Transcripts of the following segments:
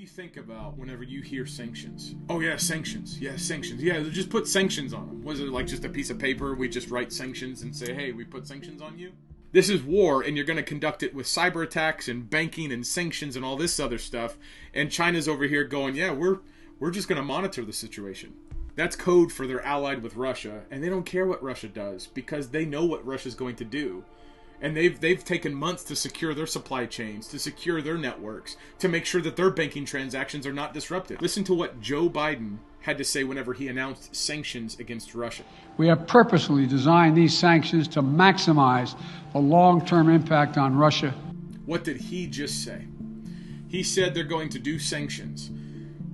do you think about whenever you hear sanctions? Oh yeah, sanctions. Yeah, sanctions. Yeah, just put sanctions on them. Was it like just a piece of paper? We just write sanctions and say, hey, we put sanctions on you? This is war, and you're going to conduct it with cyber attacks and banking and sanctions and all this other stuff. And China's over here going, yeah, we're just going to monitor the situation. That's code for they're allied with Russia, and they don't care what Russia does because they know what Russia's going to do. And they've taken months to secure their supply chains, to secure their networks, to make sure that their banking transactions are not disrupted. Listen to what Joe Biden had to say whenever he announced sanctions against Russia. We have purposely designed these sanctions to maximize the long-term impact on Russia. What did he just say? He said they're going to do sanctions.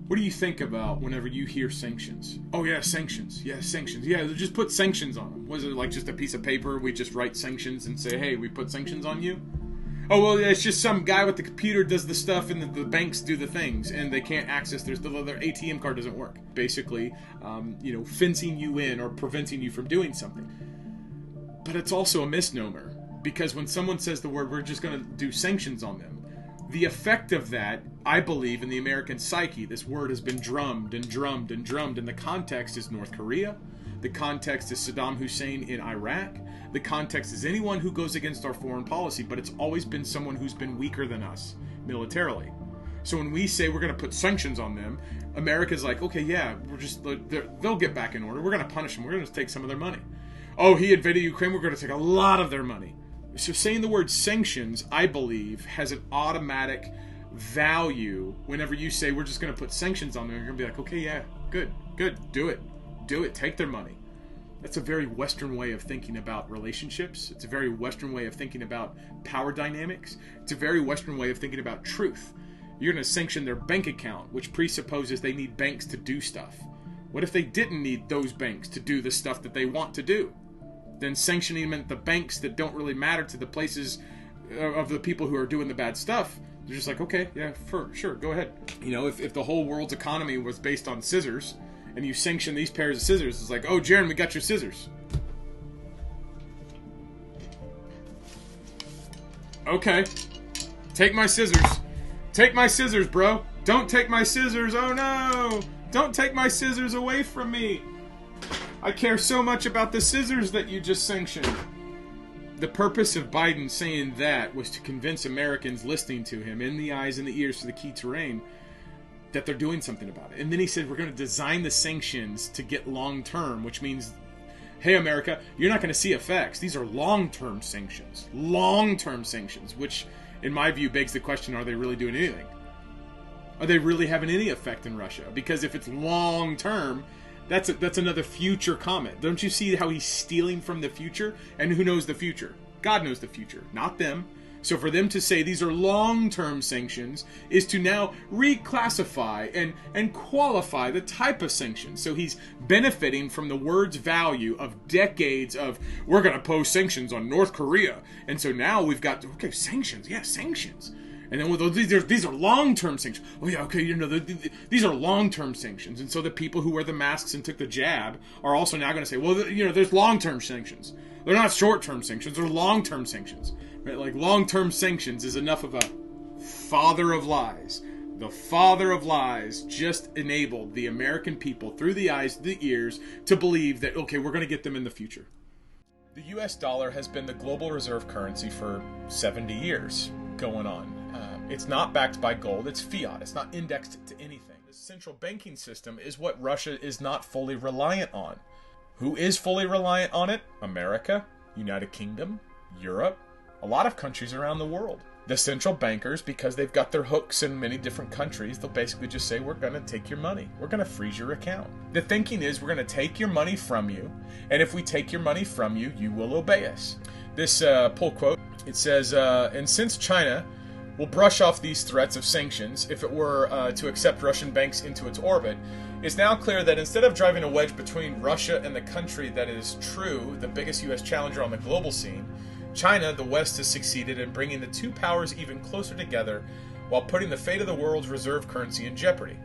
What do you think about whenever you hear sanctions? Oh yeah, sanctions. Yeah, sanctions. Yeah, just put sanctions on them. Was it like just a piece of paper? We just write sanctions and say, hey, we put sanctions on you? Oh, well, it's just some guy with the computer does the stuff and the banks do the things and they can't access their ATM card doesn't work. Basically, fencing you in or preventing you from doing something. But it's also a misnomer because when someone says the word, we're just going to do sanctions on them, the effect of that, I believe, in the American psyche, this word has been drummed and drummed and drummed, and the context is North Korea, the context is Saddam Hussein in Iraq, the context is anyone who goes against our foreign policy, but it's always been someone who's been weaker than us militarily. So when we say we're going to put sanctions on them, America's like, okay, yeah, they'll get back in order. We're going to punish them. We're going to take some of their money. Oh, he invaded Ukraine. We're going to take a lot of their money. So saying the word sanctions, I believe, has an automatic value whenever you say we're just going to put sanctions on them. You're going to be like, okay, yeah, good, do it, take their money. That's a very Western way of thinking about relationships. It's a very Western way of thinking about power dynamics. It's a very Western way of thinking about truth. You're going to sanction their bank account, which presupposes they need banks to do stuff. What if they didn't need those banks to do the stuff that they want to do? Then sanctioning the banks that don't really matter to the places of the people who are doing the bad stuff, they're just like, okay, yeah, sure, go ahead. If the whole world's economy was based on scissors, and you sanction these pairs of scissors, it's like, oh, Jarrin, we got your scissors. Okay. Take my scissors. Take my scissors, bro. Don't take my scissors. Oh, no. Don't take my scissors away from me. I care so much about the scissors that you just sanctioned. The purpose of Biden saying that was to convince Americans listening to him, in the eyes and the ears to the key terrain, that they're doing something about it. And then he said, we're going to design the sanctions to get long-term, which means, hey, America, you're not going to see effects. These are long-term sanctions. Long-term sanctions, which, in my view, begs the question, are they really doing anything? Are they really having any effect in Russia? Because if it's long-term, that's another future comment. Don't you see how he's stealing from the future? And who knows the future? God knows the future, not them. So for them to say these are long-term sanctions is to now reclassify and qualify the type of sanctions. So he's benefiting from the word's value of decades of, we're going to pose sanctions on North Korea. And so now we've got, okay, sanctions. Yeah, sanctions. And then with these are long-term sanctions. Oh yeah, okay, these are long-term sanctions. And so the people who wear the masks and took the jab are also now going to say, well, there's long-term sanctions. They're not short-term sanctions. They're long-term sanctions. Right? Like long-term sanctions is enough of a father of lies. The father of lies just enabled the American people through the eyes, the ears, to believe that, okay, we're going to get them in the future. The US dollar has been the global reserve currency for 70 years going on. It's not backed by gold. It's fiat. It's not indexed to anything. The central banking system is what Russia is not fully reliant on. Who is fully reliant on it? America, United Kingdom, Europe, a lot of countries around the world. The central bankers, because they've got their hooks in many different countries, they'll basically just say, we're going to take your money. We're going to freeze your account. The thinking is we're going to take your money from you, and if we take your money from you, you will obey us. This pull quote, it says, and since China will brush off these threats of sanctions if it were to accept Russian banks into its orbit, it's now clear that instead of driving a wedge between Russia and the country that is true, the biggest U.S. challenger on the global scene, China, the West, has succeeded in bringing the two powers even closer together while putting the fate of the world's reserve currency in jeopardy.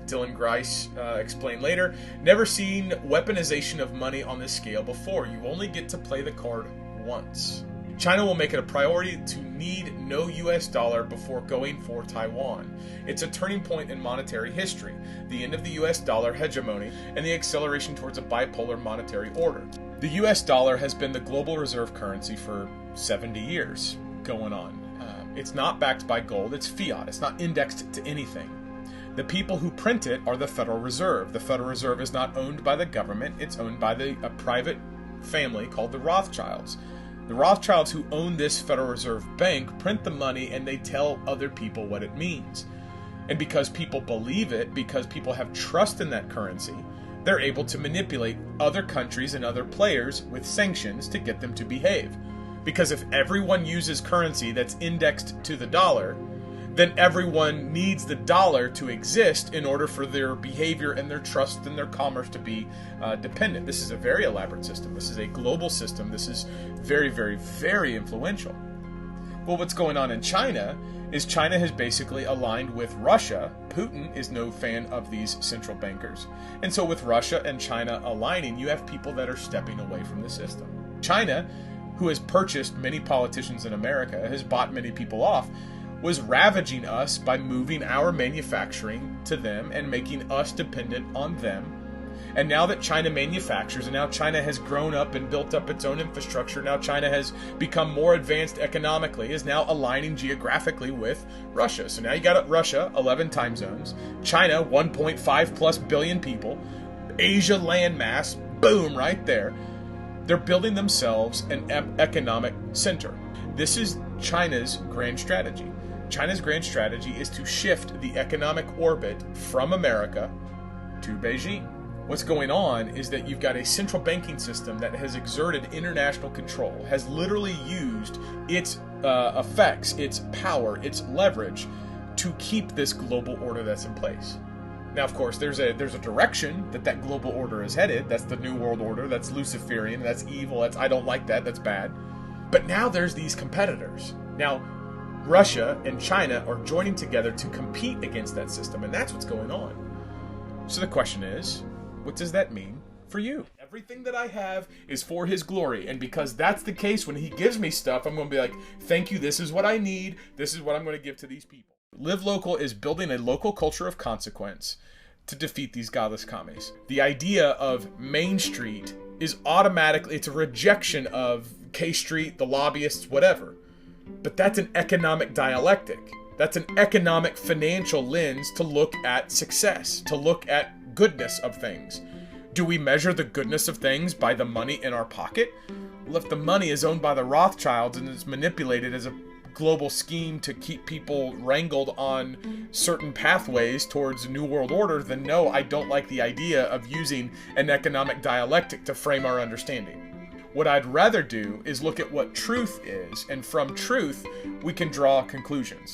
Dylan Grice explained later, never seen weaponization of money on this scale before. You only get to play the card once. China will make it a priority to need no US dollar before going for Taiwan. It's a turning point in monetary history, the end of the US dollar hegemony, and the acceleration towards a bipolar monetary order. The US dollar has been the global reserve currency for 70 years going on. It's not backed by gold, it's fiat, it's not indexed to anything. The people who print it are the Federal Reserve. The Federal Reserve is not owned by the government, it's owned by a private family called the Rothschilds. The Rothschilds who own this Federal Reserve Bank print the money and they tell other people what it means. And because people believe it, because people have trust in that currency, they're able to manipulate other countries and other players with sanctions to get them to behave. Because if everyone uses currency that's indexed to the dollar, then everyone needs the dollar to exist in order for their behavior and their trust and their commerce to be dependent. This is a very elaborate system. This is a global system. This is very, very, very influential. Well, what's going on in China is China has basically aligned with Russia. Putin is no fan of these central bankers. And so with Russia and China aligning, you have people that are stepping away from the system. China, who has purchased many politicians in America, has bought many people off, was ravaging us by moving our manufacturing to them and making us dependent on them. And now that China manufactures, and now China has grown up and built up its own infrastructure, now China has become more advanced economically, is now aligning geographically with Russia. So now you got Russia, 11 time zones, China, 1.5 plus billion people, Asia landmass, boom, right there. They're building themselves an economic center. This is China's grand strategy. China's grand strategy is to shift the economic orbit from America to Beijing. What's going on is that you've got a central banking system that has exerted international control, has literally used its effects, its power, its leverage to keep this global order that's in place. Now, of course, there's a direction that global order is headed. That's the New World Order. That's Luciferian. That's evil. I don't like that. That's bad. But now there's these competitors. Now, Russia and China are joining together to compete against that system, and that's what's going on. So the question is, what does that mean for you? Everything that I have is for his glory, and because that's the case, when he gives me stuff, I'm going to be like, thank you, this is what I need, this is what I'm going to give to these people. Live Local is building a local culture of consequence to defeat these godless commies. The idea of Main Street is automatically, it's a rejection of K Street, the lobbyists, whatever. But that's an economic dialectic. That's an economic financial lens to look at success, to look at goodness of things. Do we measure the goodness of things by the money in our pocket? Well, if the money is owned by the Rothschilds and it's manipulated as a global scheme to keep people wrangled on certain pathways towards a New World Order, then no, I don't like the idea of using an economic dialectic to frame our understanding. What I'd rather do is look at what truth is, and from truth, we can draw conclusions.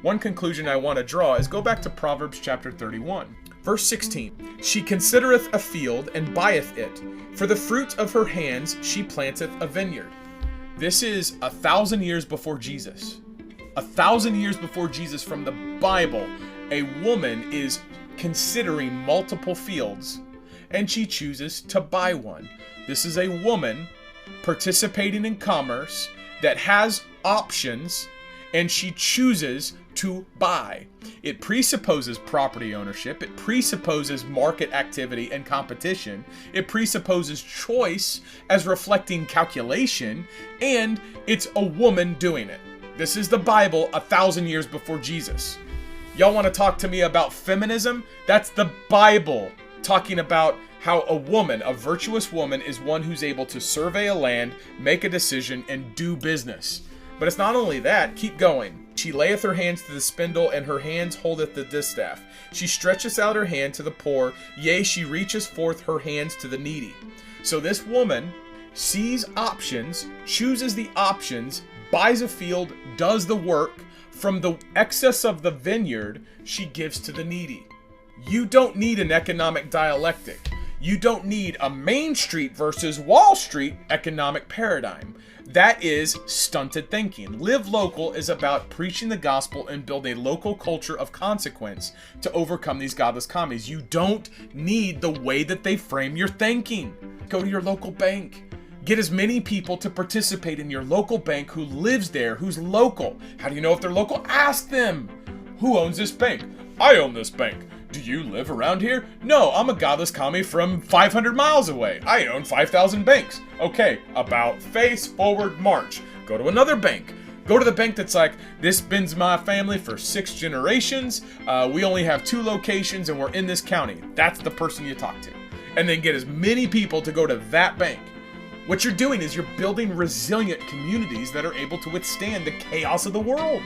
One conclusion I want to draw is go back to Proverbs chapter 31. Verse 16, she considereth a field and buyeth it. For the fruit of her hands she planteth a vineyard. This is 1,000 years before Jesus. 1,000 years before Jesus from the Bible, a woman is considering multiple fields and she chooses to buy one. This is a woman participating in commerce that has options and she chooses to buy. It presupposes property ownership. It presupposes market activity and competition. It presupposes choice as reflecting calculation, and it's a woman doing it. This is the Bible 1,000 years before Jesus. Y'all want to talk to me about feminism? That's the Bible talking about how a woman, a virtuous woman, is one who's able to survey a land, make a decision, and do business. But it's not only that, keep going. She layeth her hands to the spindle, and her hands holdeth the distaff. She stretcheth out her hand to the poor, yea, she reaches forth her hands to the needy. So this woman sees options, chooses the options, buys a field, does the work. From the excess of the vineyard, she gives to the needy. You don't need an economic dialectic. You don't need a Main Street versus Wall Street economic paradigm. That is stunted thinking. Live Local is about preaching the gospel and build a local culture of consequence to overcome these godless commies. You don't need the way that they frame your thinking. Go to your local bank. Get as many people to participate in your local bank who lives there, who's local. How do you know if they're local? Ask them. Who owns this bank? I own this bank. Do you live around here? No, I'm a godless commie from 500 miles away. I own 5,000 banks. Okay, about face, forward, march. Go to another bank. Go to the bank that's like, this been my family for 6 generations. We only have 2 locations and we're in this county. That's the person you talk to. And then get as many people to go to that bank. What you're doing is you're building resilient communities that are able to withstand the chaos of the world.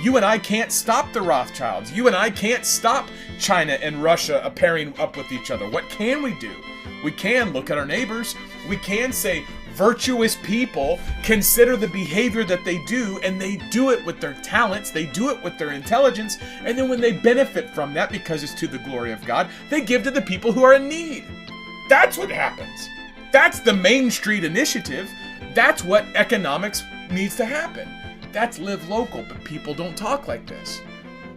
You and I can't stop the Rothschilds. You and I can't stop China and Russia pairing up with each other. What can we do? We can look at our neighbors. We can say, virtuous people consider the behavior that they do, and they do it with their talents, they do it with their intelligence, and then when they benefit from that because it's to the glory of God, they give to the people who are in need. That's what happens. That's the Main Street Initiative. That's what economics needs to happen. That's live local, but people don't talk like this.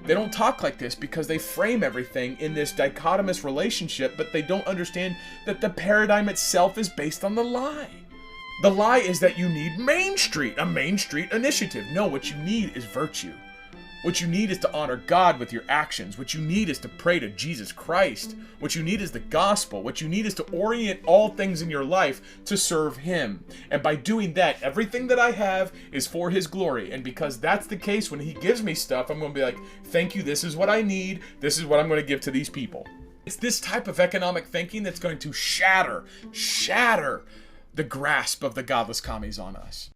They don't talk like this because they frame everything in this dichotomous relationship, but they don't understand that the paradigm itself is based on the lie. The lie is that you need Main Street, a Main Street Initiative. No, what you need is virtue. What you need is to honor God with your actions. What you need is to pray to Jesus Christ. What you need is the gospel. What you need is to orient all things in your life to serve Him. And by doing that, everything that I have is for His glory. And because that's the case, when He gives me stuff, I'm going to be like, thank you, this is what I need. This is what I'm going to give to these people. It's this type of economic thinking that's going to shatter the grasp of the godless commies on us.